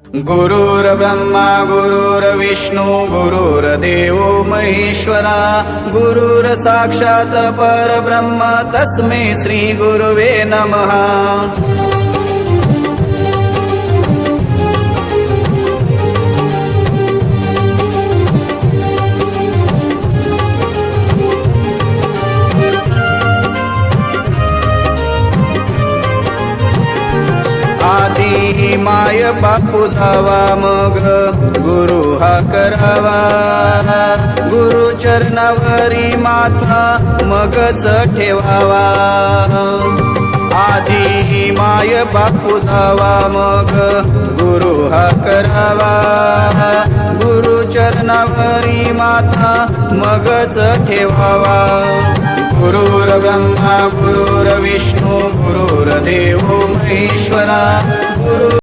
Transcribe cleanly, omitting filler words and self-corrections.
गुरुर्ब्रह्मा गुरुर्विष्णू गुरुर्देवो महेश्वरा गुरुर्साक्षात् परब्रह्म तस्मै श्री गुरुवे नमः। आधी माय बापू जावा मग गुरु हा करावा, गुरु चरणावरी माथा मगच ठेवावा। आधी माय बापू जावा मग गुरु हा करावा, गुरु चरणावरी माथा मगच ठेवावा। गुरुर्ब्रह्मा गुरुर्विष्णू गुरुर्देवो महेश्वरा गुरु